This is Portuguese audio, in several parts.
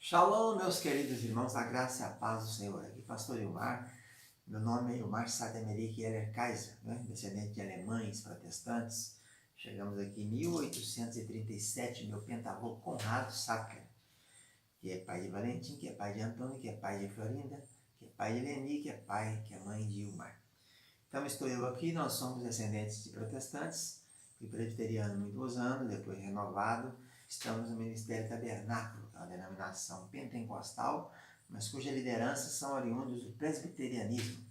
Shalom, meus queridos irmãos, a graça e a paz do Senhor. Aqui, pastor Ilmar. Meu nome é Ilmar Sademerik Heller Kaiser, descendente de alemães protestantes. Chegamos aqui em 1837, meu pentavô Conrado Sacker, que é pai de Valentim, que é pai de Antônio, que é pai de Florinda, que é pai de Leni, que é mãe de Ilmar. Então estou eu aqui, nós somos descendentes de protestantes, fui presbiteriano há muitos anos, depois renovado. Estamos no Ministério Tabernáculo, que é uma denominação pentecostal, mas cuja liderança são oriundos do presbiterianismo.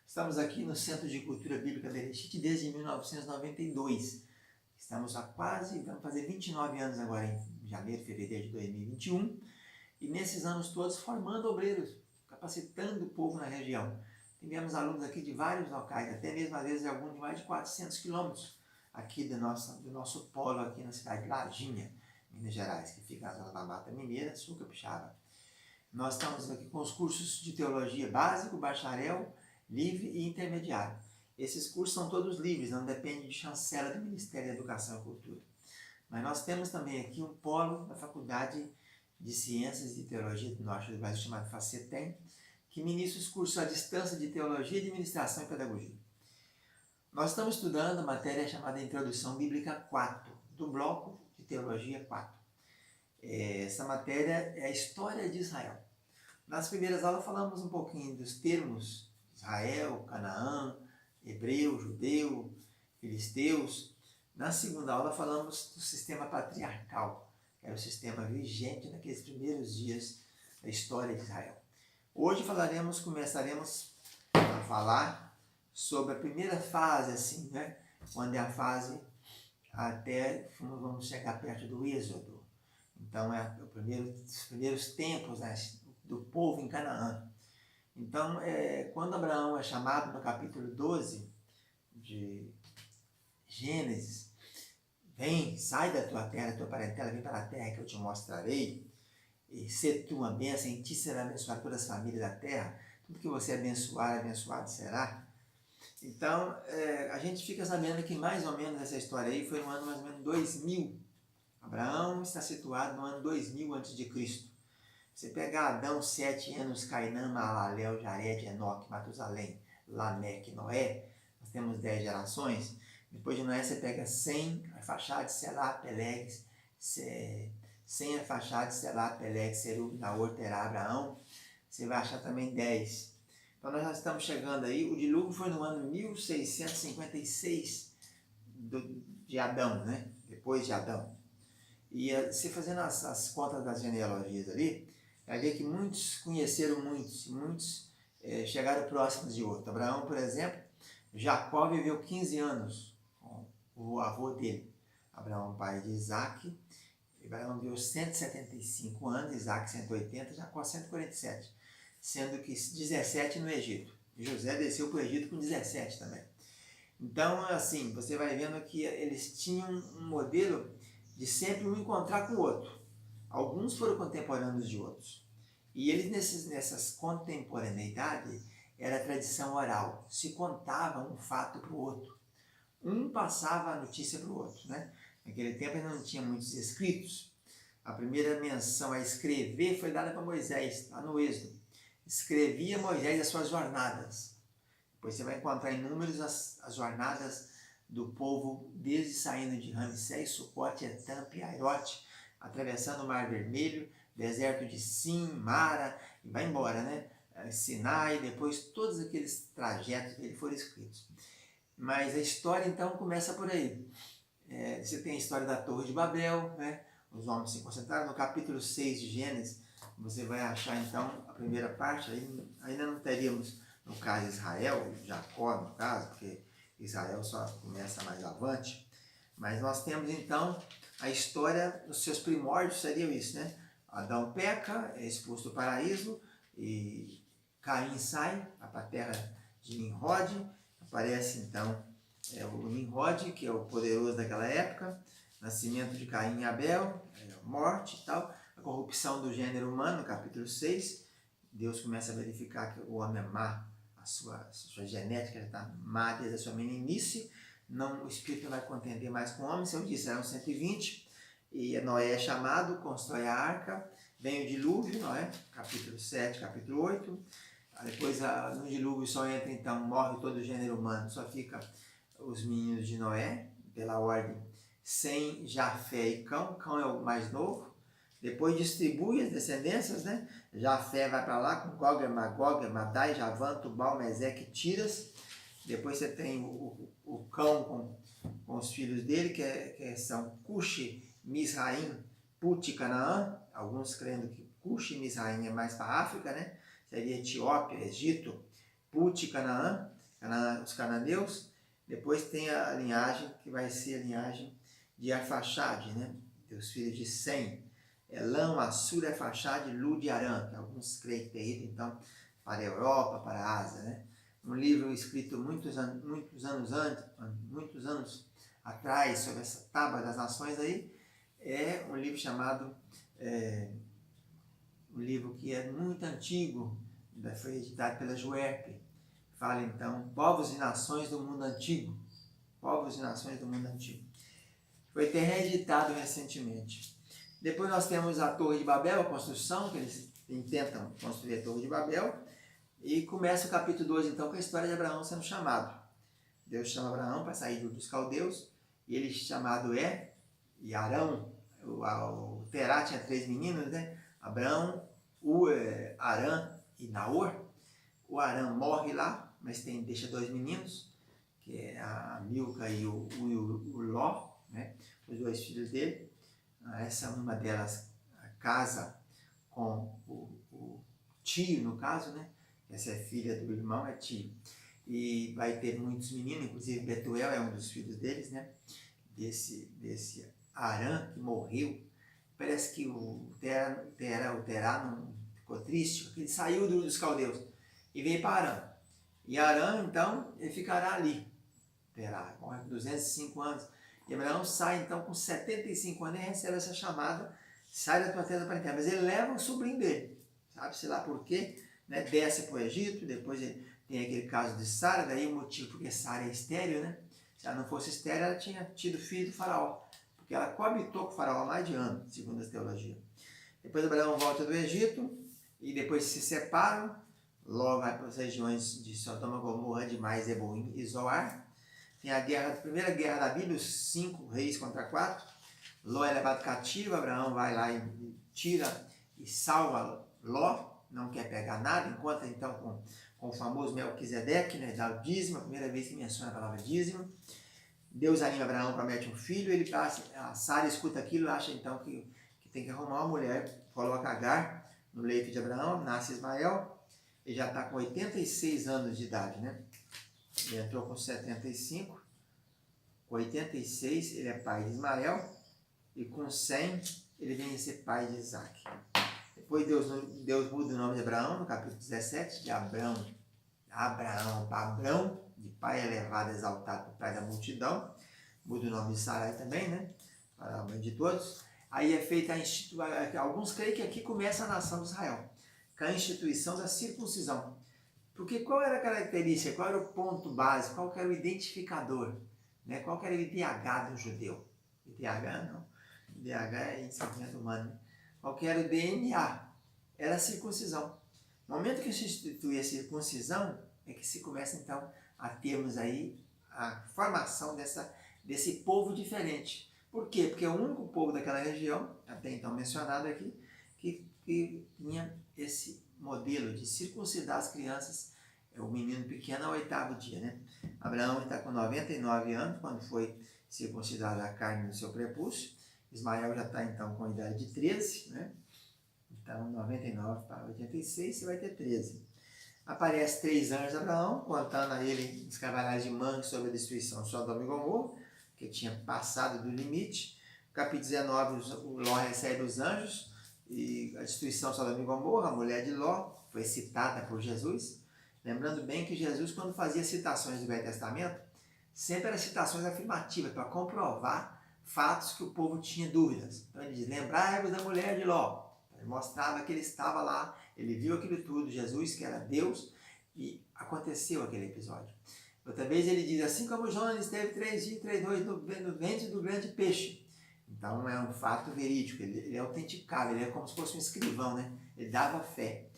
Estamos aqui no Centro de Cultura Bíblica Bereshit desde 1992. Estamos vamos fazer 29 anos agora em janeiro, fevereiro de 2021. E nesses anos todos formando obreiros, capacitando o povo na região. Tivemos alunos aqui de vários locais, até mesmo às vezes alguns de mais de 400 quilômetros aqui do nosso polo aqui na cidade de Lajinha, Minas Gerais, que fica na zona da Mata Mineira, Sul Capixaba. Nós estamos aqui com os cursos de teologia básico, bacharel, livre e intermediário. Esses cursos são todos livres, não dependem de chancela do Ministério da Educação e Cultura. Mas nós temos também aqui um polo da Faculdade de Ciências e Teologia do Norte do Brasil, chamado FACETEM, que ministra os cursos à distância de Teologia, Administração e Pedagogia. Nós estamos estudando a matéria chamada Introdução Bíblica 4, do bloco de Teologia 4. Essa matéria é a história de Israel. Nas primeiras aulas falamos um pouquinho dos termos Israel, Canaã, hebreu, judeu, filisteus. Na segunda aula falamos do sistema patriarcal, que era o sistema vigente naqueles primeiros dias da história de Israel. Hoje começaremos a falar sobre a primeira fase, quando é a fase até vamos chegar perto do Êxodo. Então é os primeiros tempos do povo em Canaã. Então, quando Abraão é chamado no capítulo 12 de Gênesis, vem, sai da tua terra, da tua parentela, vem para a terra que eu te mostrarei, e ser tu uma bênção, em ti será abençoado todas as famílias da terra, tudo que você abençoar, abençoado será. Então, a gente fica sabendo que mais ou menos essa história aí foi no ano mais ou menos 2000. Abraão está situado no ano 2000 a.C. Você pegar Adão, 7 anos, Cainã, Mahalalel, Jared, Enoque, Matusalém, Lameque, Noé, nós temos 10 gerações. Depois de Noé você pega Sem, Arfaxade, Selá, Peleg, Sem, Arfaxade, Selá, Peleg, Serug, Naor, Terá, Abraão. Você vai achar também 10. Então nós já estamos chegando aí, o dilúvio foi no ano 1656 de Adão, depois de Adão. E você fazendo as contas das genealogias ali, vai ver que muitos conheceram muitos chegaram próximos de outro. Abraão, por exemplo, Jacó viveu 15 anos com o avô dele. Abraão, pai de Isaac, Abraão viveu 175 anos, Isaac 180, Jacó 147, sendo que 17 no Egito. José desceu para o Egito com 17 também. Então, assim, você vai vendo que eles tinham um modelo de sempre um encontrar com o outro. Alguns foram contemporâneos de outros. E eles, nessas contemporaneidade, era tradição oral. Se contava um fato para o outro. Um passava a notícia para o outro. Naquele tempo ainda não tinha muitos escritos. A primeira menção a escrever foi dada para Moisés, lá no Êxodo. Escrevia Moisés as suas jornadas. Depois você vai encontrar em Números as jornadas do povo, desde saindo de Ramsés, Sucote, Etam, Piairote, atravessando o Mar Vermelho, deserto de Sim, Mara, e vai embora, Sinai, depois todos aqueles trajetos dele foram escritos. Mas a história então começa por aí. Você tem a história da Torre de Babel, os homens se concentraram no capítulo 6 de Gênesis. Você vai achar então a primeira parte, ainda não teríamos no caso Israel, Jacó no caso, porque Israel só começa mais avante, mas nós temos então a história dos seus primórdios, seria isso, Adão peca, é expulso do paraíso, e Caim sai, vai para a terra de Nimrod, aparece então o Nimrod, que é o poderoso daquela época, nascimento de Caim e Abel, morte e tal, a corrupção do gênero humano, no capítulo 6, Deus começa a verificar que o homem é má, a sua genética já está má desde a sua meninice, o espírito não vai contender mais com o homem, se eu disse, eram 120, e Noé é chamado, constrói a arca, vem o dilúvio, não é? Capítulo 7, capítulo 8. Depois, no dilúvio só entra, então, morre todo o gênero humano, só fica os meninos de Noé, pela ordem, Sem, Jafé e Cão. Cão é o mais novo. Depois distribui as descendências, né? Jafé vai para lá com Goger, Magog, Madai, Javan, Tubal, Meseque, Tiras. Depois você tem o Cão com os filhos dele, que são Cuxi, Misraim, Put e Canaã. Alguns crendo que Cuxi e Misraim é mais para a África, né? Seria Etiópia, Egito, Put e Canaã, os cananeus. Depois tem a linhagem, que vai ser a linhagem de Arfaxade, né? Dos filhos de Sem, Elam, Assur, Arfaxade, Lud e Arã, que alguns creem que ter ido, então, para a Europa, para a Ásia, né? Um livro escrito muitos anos atrás, sobre essa tábua das nações aí, é um livro chamado, um livro que é muito antigo, foi editado pela Juerp. Fala então, povos e nações do mundo antigo. Povos e nações do mundo antigo. Foi até reeditado recentemente. Depois nós temos a Torre de Babel, a construção, que eles intentam construir a Torre de Babel. E começa o capítulo 2, então, com a história de Abraão sendo chamado. Deus chama Abraão para sair dos caldeus. E ele chamado e Arão, o Terá tinha 3 meninos, né? Abraão, Arã e Naor. O Arã morre lá, mas deixa 2 meninos, que é a Milca e o Ló, né? Os 2 filhos dele. Uma delas casa com o tio, no caso, né? Essa é filha do irmão, é tio. E vai ter muitos meninos, inclusive Betuel é um dos filhos deles, né? Desse Arã que morreu. Parece que o Terá não ficou triste, porque ele saiu dos caldeus e veio para Arã. E Arã, então, ele ficará ali. Terá, morre com 205 anos. E Abraão sai, então, com 75 anos e recebe essa chamada, sai da tua terra parental. Mas ele leva o sobrinho dele, sabe-se lá por quê, né? Desce para o Egito, depois tem aquele caso de Sara, daí o motivo porque Sara é estéril, né? Se ela não fosse estéril, ela tinha tido filho do faraó, porque ela coabitou com o faraó há mais de ano, segundo a teologia. Depois Abraão volta do Egito, e depois se separam. Ló vai para as regiões de Sodoma, Gomorra, Admai, Zeboim e Zoar. Tem a primeira guerra da Bíblia, os 5 reis contra 4. Ló é levado cativo, Abraão vai lá e tira e salva Ló, não quer pegar nada, encontra então com o famoso Melquisedeque, né, dá o dízimo, a primeira vez que menciona a palavra dízimo. Deus anima Abraão, promete um filho, ele passa, a Sara escuta aquilo, acha então que tem que arrumar uma mulher, coloca Agar no leito de Abraão, nasce Ismael, ele já está com 86 anos de idade, né? Ele entrou com 75, com 86 ele é pai de Ismael, e com 100 ele vem a ser pai de Isaac. Depois Deus muda o nome de Abraão, no capítulo 17, de Abrão, de pai elevado, exaltado por pai da multidão. Muda o nome de Sarai também, né? Para a mãe de todos. Aí é feita alguns creem que aqui começa a nação de Israel, com a instituição da circuncisão. Porque qual era a característica, qual era o ponto básico, qual era o identificador, né? Qual era o IDH do judeu? IDH não, IDH é desenvolvimento humano. Qual era o DNA? Era a circuncisão. No momento que se institui a circuncisão, é que se começa então a termos aí a formação desse povo diferente. Por quê? Porque é o único povo daquela região, até então mencionado aqui, que tinha esse modelo de circuncidar as crianças, o menino pequeno ao 8º dia, né? Abraão está com 99 anos, quando foi circuncidada a carne no seu prepúcio. Ismael já está então com a idade de 13, né? Então 99 para 86, você vai ter 13. Aparece 3 anjos de Abraão, contando a ele os cavaleiros de mangue sobre a destruição de Sodoma e Gomorra, que tinha passado do limite. No capítulo 19, o Ló recebe os anjos, e a destruição de Sodoma e Gomorra, a mulher de Ló, foi citada por Jesus. Lembrando bem que Jesus, quando fazia citações do Velho Testamento, sempre eram citações afirmativas, para comprovar fatos que o povo tinha dúvidas. Então ele diz, lembrai-vos da mulher de Ló. Ele mostrava que ele estava lá, ele viu aquilo tudo, Jesus, que era Deus, e aconteceu aquele episódio. Outra vez ele diz, assim como Jonas esteve 3 dias e 3 noites no ventre do grande peixe. Então é um fato verídico, ele é autenticável, ele é como se fosse um escrivão, né? Ele dava fé.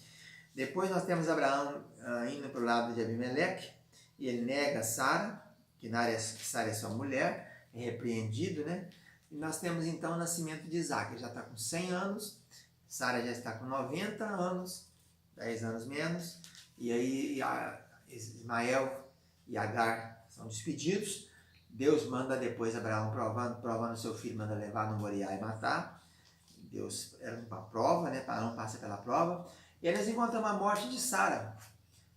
Depois nós temos Abraão indo para o lado de Abimeleque, e ele nega Sara, que Sara é sua mulher, é repreendido, né? E nós temos então o nascimento de Isaac, ele já está com 100 anos, Sara já está com 90 anos, 10 anos menos, e aí Ismael e Agar são despedidos. Deus manda depois Abraão provando seu filho, manda levar no Moriá e matar. Deus era uma prova, né? Abraão passa pela prova. E aí nós encontramos a morte de Sara.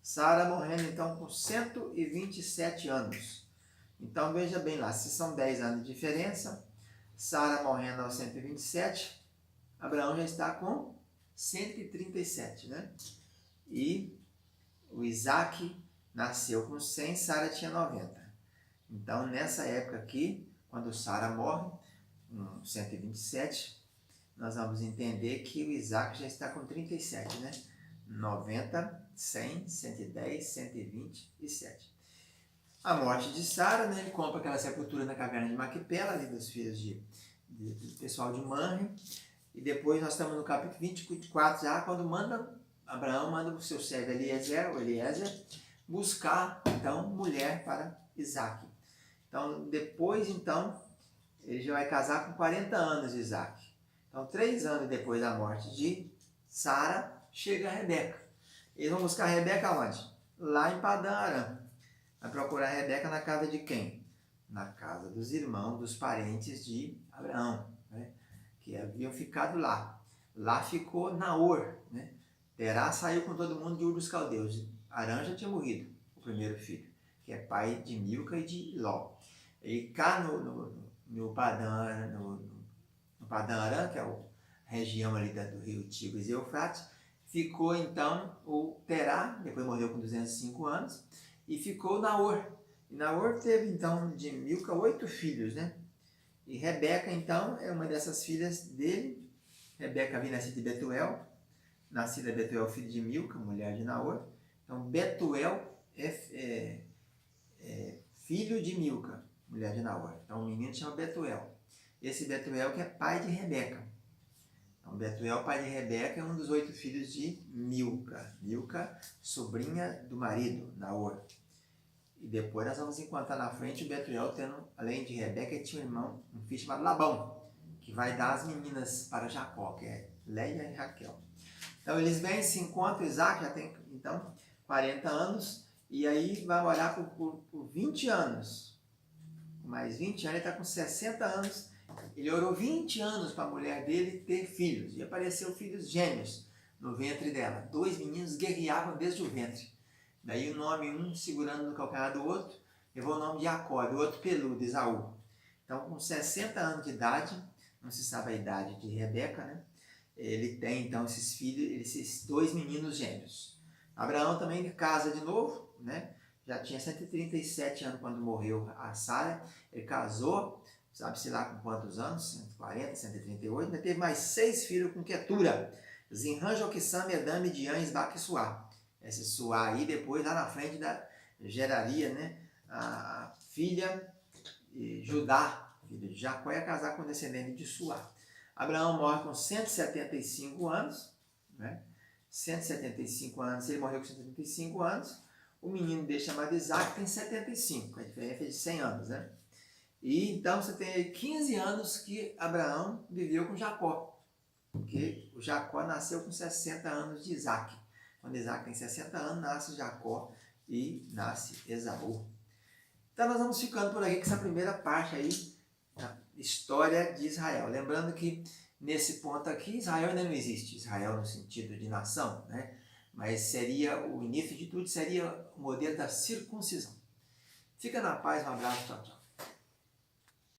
Sara morrendo então com 127 anos. Então veja bem lá, se são 10 anos de diferença, Sara morrendo aos 127, Abraão já está com 137, né? E o Isaac nasceu com 100, Sara tinha 90. Então, nessa época aqui, quando Sara morre, com 127, nós vamos entender que o Isaac já está com 37, né? 90, 100, 110, 127. A morte de Sara, né? Ele compra aquela sepultura na caverna de Maquipela, ali dos filhos do pessoal de Manre. E depois nós estamos no capítulo 24 já, quando Abraão manda o seu servo Eliezer, buscar, então, mulher para Isaac. Então, depois, ele já vai casar com 40 anos, Isaac. Então, 3 anos depois da morte de Sara, chega a Rebeca. Eles vão buscar a Rebeca onde? Lá em Padã Arã. Vai procurar a Rebeca na casa de quem? Na casa dos irmãos, dos parentes de Abraão, né? Que haviam ficado lá. Lá ficou Naor, né? Terá saiu com todo mundo de Ur dos Caldeus. Arã já tinha morrido, o primeiro filho, que é pai de Milca e de Ló. E cá no Padã Arã, que é a região ali do rio Tigres e Eufrates, ficou então o Terá, depois morreu com 205 anos, e ficou Naor. E Naor teve então de Milca 8 filhos, né? E Rebeca então é uma dessas filhas dele. Rebeca havia nascido de Betuel, nascida Betuel, filho de Milca, mulher de Naor. Então Betuel é filho de Milca, mulher de Naor. Então o menino chama Betuel. Esse Betuel que é pai de Rebeca. Então Betuel, pai de Rebeca, é um dos 8 filhos de Milca. Milca, sobrinha do marido, Naor. E depois nós vamos encontrar na frente o Betuel tendo, além de Rebeca, tinha um irmão, um filho chamado Labão, que vai dar as meninas para Jacó, que é Leia e Raquel. Então eles vêm, se encontram, Isaac já tem então 40 anos, e aí vai orar por 20 anos. Mais 20 anos, ele está com 60 anos. Ele orou 20 anos para a mulher dele ter filhos. E apareceram filhos gêmeos no ventre dela. 2 meninos guerreavam desde o ventre. Daí o nome, um segurando no calcanhar do outro, levou o nome de Jacó, do outro peludo, Esaú. Então, com 60 anos de idade, não se sabe a idade de Rebeca, né? Ele tem então esses filhos, esses 2 meninos gêmeos. Abraão também casa de novo, né? Já tinha 137 anos quando morreu a Sara. Ele casou, sabe-se lá com quantos anos? 140, 138. Ainda teve mais 6 filhos com Quetura. Zinran, Joquissã, Medã, Midian, Isbaque e Suá. Esse Suá aí, depois lá na frente geraria, né? A filha Judá, filho de Jacó, ia casar com o descendente de Suá. Abraão morre com 175 anos, né? 175 anos, ele morreu com 175 anos. O menino dele chamado Isaac tem 75, a diferença é de 100 anos, né? E então você tem aí 15 anos que Abraão viveu com Jacó, porque o Jacó nasceu com 60 anos de Isaac. Quando Isaac tem 60 anos, nasce Jacó e nasce Esaú. Então nós vamos ficando por aqui com essa primeira parte aí da história de Israel. Lembrando que nesse ponto aqui, Israel ainda não existe. Israel no sentido de nação, né? Mas seria, o início de tudo seria o modelo da circuncisão. Fica na paz, um abraço, tchau, tchau.